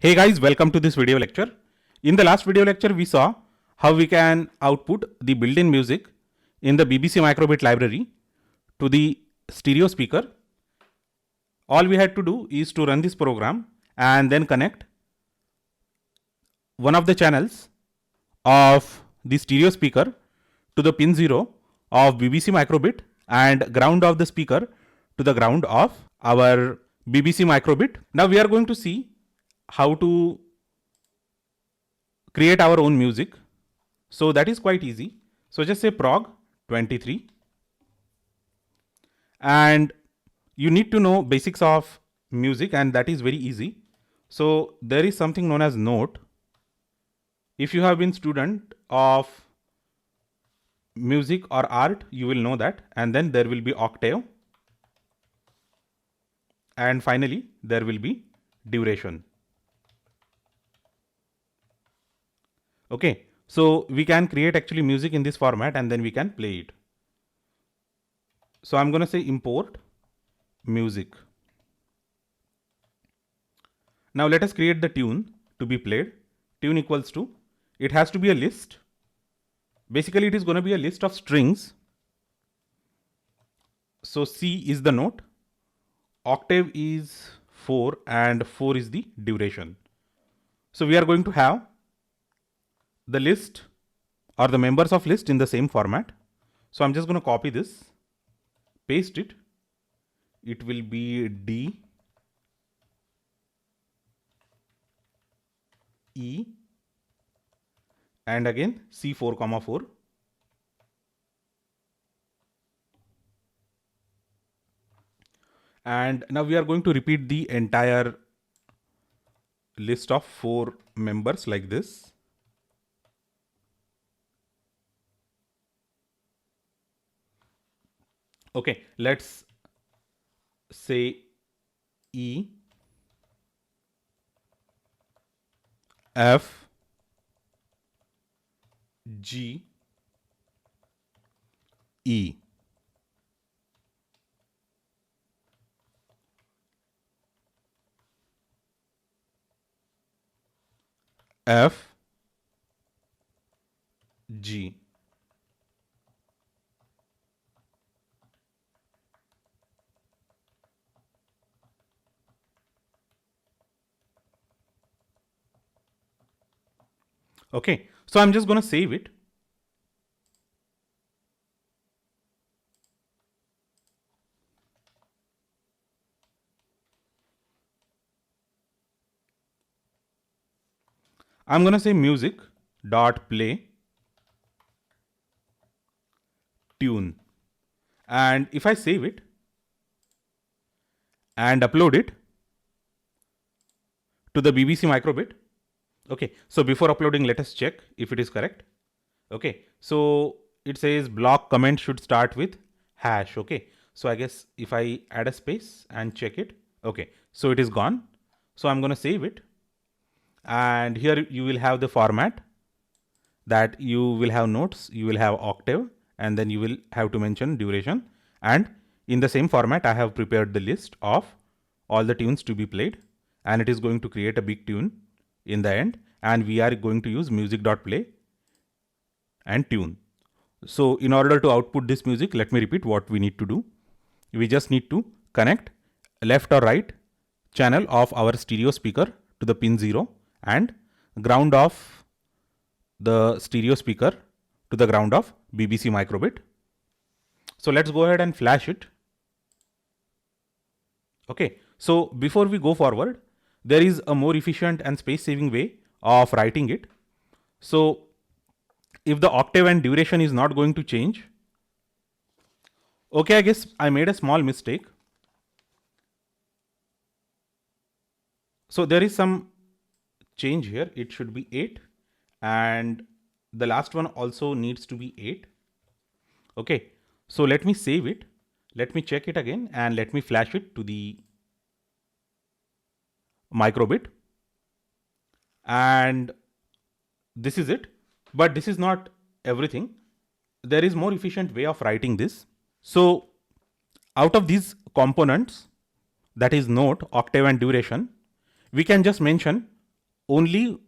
Hey guys, welcome to this video lecture. In the last video lecture, we saw how we can output the built-in music in the BBC Microbit library to the stereo speaker. All we had to do is to run this program and then connect one of the channels of the stereo speaker to the pin 0 of BBC Microbit and ground of the speaker to the ground of our BBC Microbit. Now we are going to see how to create our own music. So that is quite easy. So just say prog 23 and you need to know basics of music, and that is very easy. So there is something known as note. If you have been student of music or art, you will know that. And then there will be octave, and finally there will be duration. Okay, so we can create actually music in this format and then we can play it. So I'm going to say import music. Now let us create the tune to be played. Tune equals to, it has to be a list. Basically it is going to be a list of strings. So C is the note, octave is 4 and 4 is the duration. So we are going to have the list or the members of list in the same format. So I'm just going to copy this, paste it. It will be D, E, and again C4, 4. And now we are going to repeat the entire list of 4 members like this. Okay, let's say E, F, G, E. F, G. Okay, so I'm just going to save it. I'm going to say music dot play tune. And if I save it and upload it to the BBC Microbit. Okay, so before uploading, let us check if it is correct. Okay, so it says block comment should start with hash. Okay, so I guess if I add a space and check it, okay, so it is gone. So I'm going to save it. And here you will have the format that you will have notes, you will have octave, and then you will have to mention duration. And in the same format, I have prepared the list of all the tunes to be played, and it is going to create a big tune in the end. And we are going to use music.play and tune. So in order to output this music, let me repeat what we need to do. We just need to connect left or right channel of our stereo speaker to the pin 0 and ground of the stereo speaker to the ground of BBC Microbit. So let's go ahead and flash it. Okay, so before we go forward, there is a more efficient and space saving way of writing it. So if the octave and duration is not going to change, okay, I guess I made a small mistake. So there is some change here. It should be 8 and the last one also needs to be 8. Okay, so let me save it. Let me check it again and let me flash it to the Microbit. And this is it. But this is not everything. There is more efficient way of writing this. So out of these components, that is note, octave and duration, we can just mention only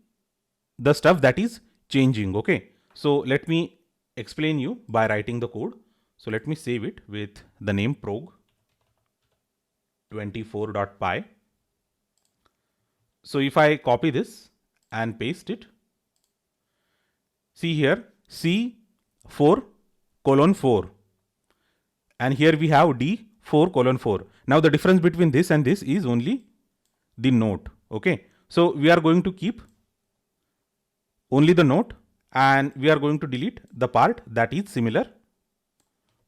the stuff that is changing. Okay, so let me explain you by writing the code. So let me save it with the name prog24.py. So if I copy this and paste it, see here C4:4, and here we have D4:4. Now the difference between this and this is only the note. Okay, so we are going to keep only the note, and we are going to delete the part that is similar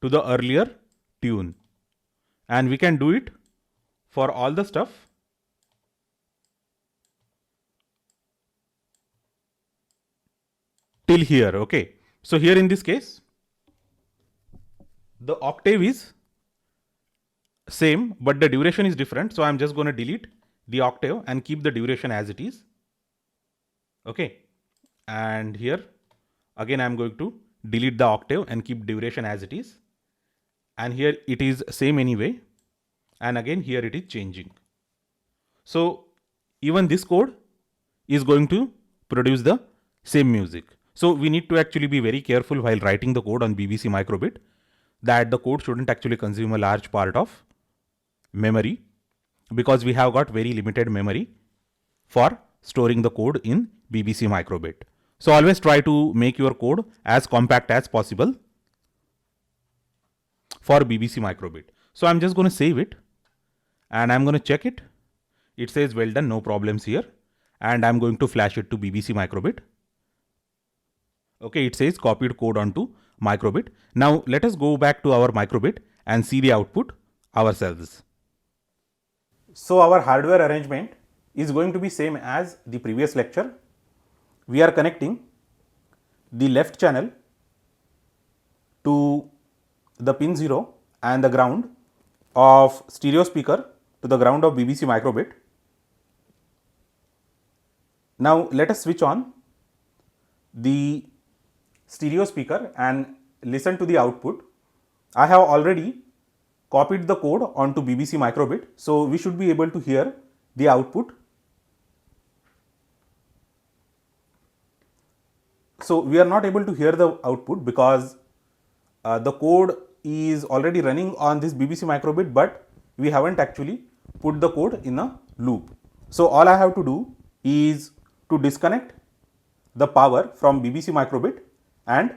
to the earlier tune, and we can do it for all the stuff till here. Okay, so here in this case the octave is same but the duration is different, so I'm just going to delete the octave and keep the duration as it is. Okay, and here again I'm going to delete the octave and keep duration as it is, and here it is same anyway, and again here it is changing. So even this code is going to produce the same music. So we need to actually be very careful while writing the code on BBC Microbit that the code shouldn't actually consume a large part of memory, because we have got very limited memory for storing the code in BBC Microbit. So always try to make your code as compact as possible for BBC Microbit. So I'm just going to save it and I'm going to check it. It says well done, no problems here, and I'm going to flash it to BBC Microbit. Okay, it says copied code onto Microbit. Now let us go back to our Microbit and see the output ourselves. So our hardware arrangement is going to be same as the previous lecture. We are connecting the left channel to the pin 0 and the ground of stereo speaker to the ground of BBC Microbit. Now let us switch on the stereo speaker and listen to the output. I have already copied the code onto BBC Microbit, so we should be able to hear the output. So we are not able to hear the output because the code is already running on this BBC Microbit, but we haven't actually put the code in a loop. So all I have to do is to disconnect the power from BBC Microbit and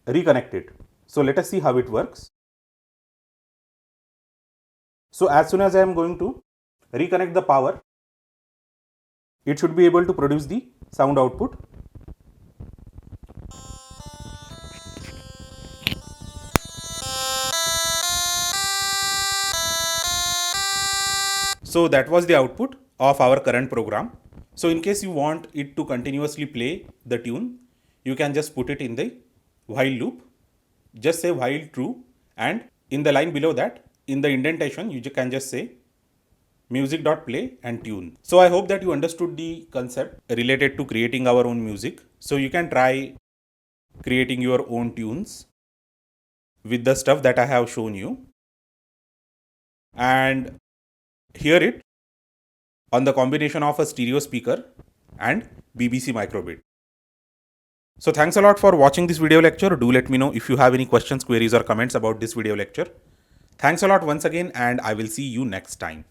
reconnect it. So let us see how it works. So as soon as I am going to reconnect the power, it should be able to produce the sound output. So that was the output of our current program. So in case you want it to continuously play the tune, you can just put it in the while loop. Just say while true, and in the line below that, in the indentation, you can just say music.play and tune. So I hope that you understood the concept related to creating our own music. So you can try creating your own tunes with the stuff that I have shown you and hear it on the combination of a stereo speaker and BBC Microbit. So thanks a lot for watching this video lecture. Do let me know if you have any questions, queries or comments about this video lecture. Thanks a lot once again, and I will see you next time.